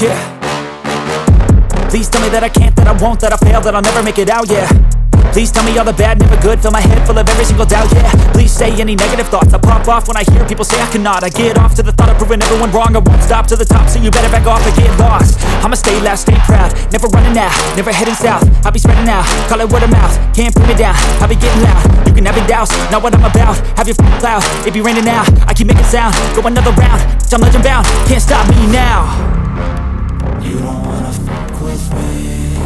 yeah. Please tell me that I can't, that I won't, that I fail, that I'll never make it out, yeah. Please tell me all the bad, never good, fill my head full of every single doubt, yeah. Please say any negative thoughts, I pop off when I hear people say I cannot. I get off to the thought of proving everyone wrong, I won't stop to the top, so you better back off and get lost. I'ma stay loud, stay proud, never running out, never heading south. I'll be spreading out, call it word of mouth, can't put me down, I'll be getting loud. You can have your doubts, not what I'm about, have your f***ing cloud, it be raining now. I keep making sound, go another round, I'm legend bound, can't stop me now. You don't wanna fuck with me,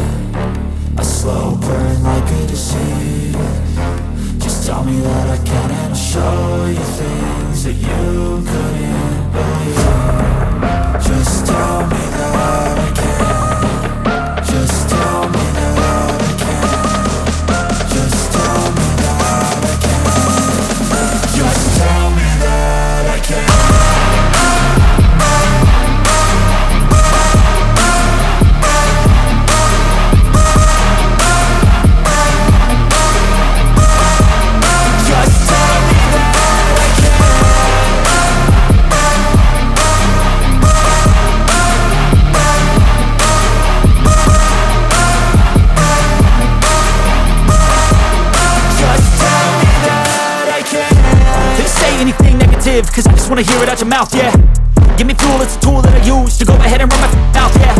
a slow burn like a disease. Just tell me that I can and I'll show you things that you couldn't believe. Just tell me that I can. Just tell me that I can. Just tell me that I can. Just tell me that I can. Cause I just wanna hear it out your mouth, yeah. Give me fuel, it's a tool that I use to go ahead and run my mouth, yeah.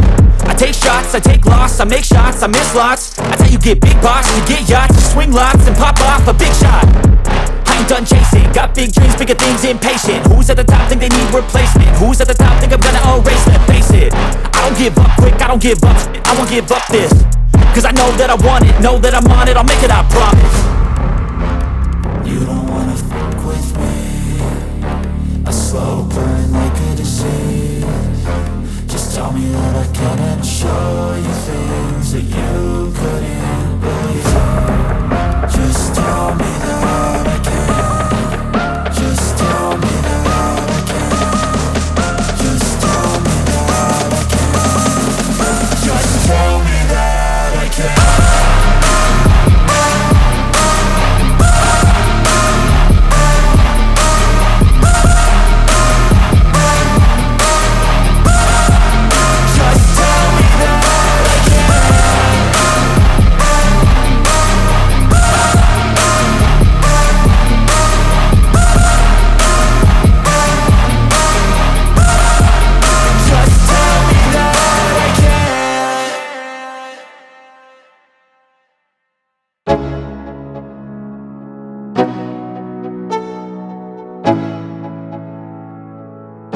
I take shots, I take loss, I make shots, I miss lots. That's how you get big boss, you get yachts, you swing lots and pop off a big shot. I ain't done chasing, got big dreams, bigger things, impatient. Who's at the top think they need replacement? Who's at the top think I'm gonna erase them? Face it, I don't give up quick, I don't give up shit, I won't give up this. Cause I know that I want it, know that I'm on it, I'll make it, I promise. You don't wanna fuck with me, a slow burn like a disease. Just tell me that I can and I'll show you things that you couldn't believe. Just tell me that I can. Just tell me that I can. Just tell me that I can. Just tell me that I can.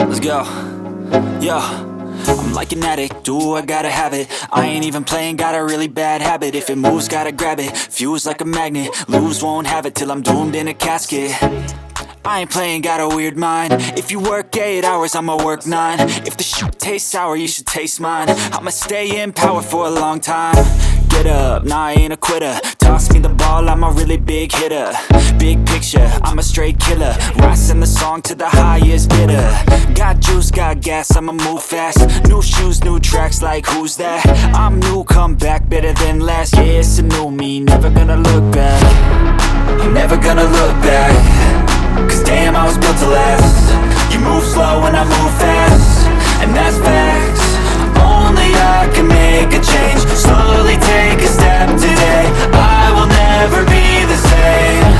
Let's go, yeah. I'm like an addict, do I gotta have it. I ain't even playing, got a really bad habit. If it moves, gotta grab it, fuse like a magnet. Lose, won't have it till I'm doomed in a casket. I ain't playing, got a weird mind. If you work 8 hours, I'ma work 9. If the shit tastes sour, you should taste mine. I'ma stay in power for a long time. Get up, nah, I ain't a quitter. Toss me the ball, I'm a really big hitter. Big picture, I'm a straight killer. Rising the song to the highest bidder. Got juice, got gas, I'ma move fast. New shoes, new tracks, like who's that? I'm new, come back, better than last. Yeah, it's a new me, never gonna look back. I'm never gonna look back. Cause damn, I was built to last. You move slow and I move fast, and that's facts. Only I can make a change. Slowly take a step today. I will never be the same.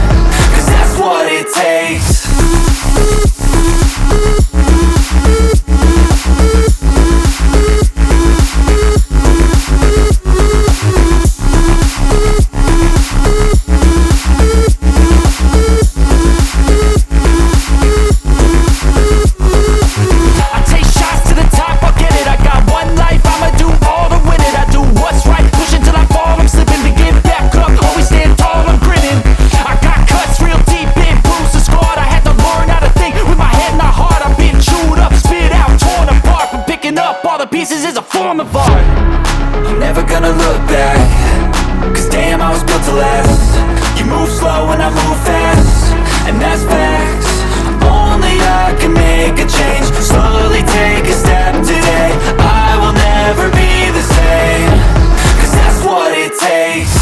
Cause that's what it takes. Pieces is a form of art. I'm never gonna look back. Cause damn, I was built to last. You move slow and I move fast, and that's facts. Only I can make a change. Slowly take a step today. I will never be the same. Cause that's what it takes.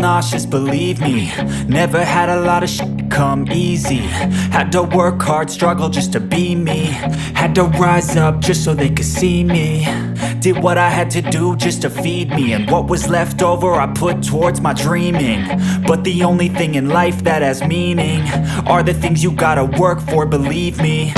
nauseous, believe me. Never had a lot of shit come easy. Had to work hard, struggle just to be me. Had to rise up just so they could see me. Did what I had to do just to feed me, and what was left over I put towards my dreaming. But the only thing in life that has meaning are the things you gotta work for, believe me.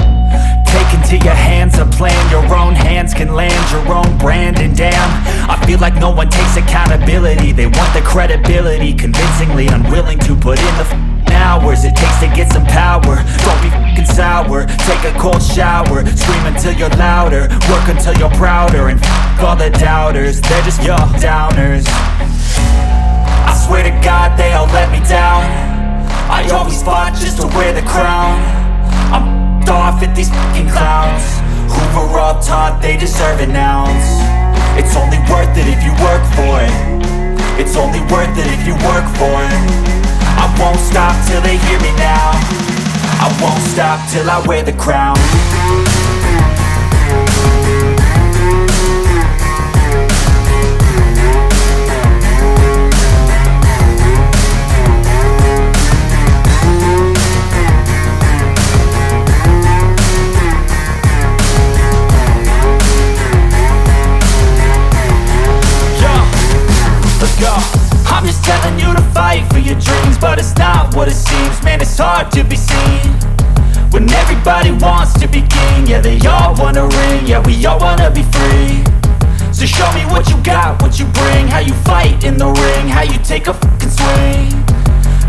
Take into your hands a plan, your own hands can land your own brand. And damn, I feel like no one takes accountability. They want the credibility, convincingly unwilling to put in the hours it takes to get some power. Don't be f***ing sour, take a cold shower. Scream until you're louder, work until you're prouder. And f*** all the doubters, they're just your downers. I swear to God they all let me down. I always fought just to wear the crown. I'm off at these fucking clowns who were all taught they deserve an ounce. It's only worth it if you work for it. It's only worth it if you work for it. I won't stop till they hear me now. I won't stop till I wear the crown. I'm just telling you to fight for your dreams, but it's not what it seems. Man, it's hard to be seen when everybody wants to be king. Yeah, they all wanna ring, yeah, we all wanna be free. So show me what you got, what you bring, how you fight in the ring, how you take a fucking swing.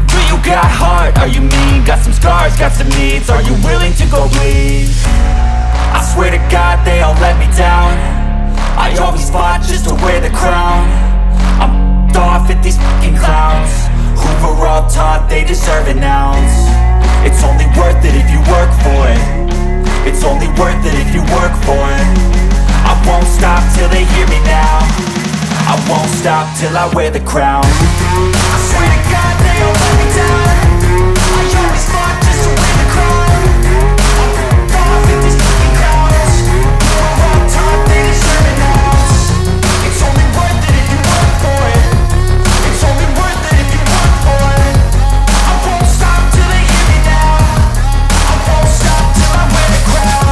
Do you got heart, are you mean? Got some scars, got some needs, are you willing to go bleed? I swear to God they all let me down. I always fought just to wear the crown. I'm off at these fucking clowns who were all taught they deserve an ounce. It's only worth it if you work for it. It's only worth it if you work for it. I won't stop till they hear me now. I won't stop till I wear the crown. I swear to God they all let me down. I always fought just to wear the crown. I'm off at these fucking clowns who were all taught they deserve an ounce. It's only worth it if you work for it. It's only worth it if you work for it. I won't stop till they hear me now. I won't stop till I wear the crown.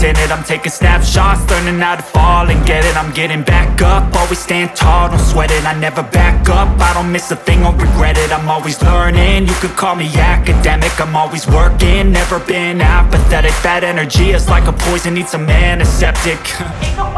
In it, I'm taking snapshots, learning how to fall and get it. I'm getting back up, always stand tall, don't sweat it. I never back up, I don't miss a thing, I'll regret it. I'm always learning, you could call me academic. I'm always working, never been apathetic. That energy is like a poison, needs some antiseptic. Ain't no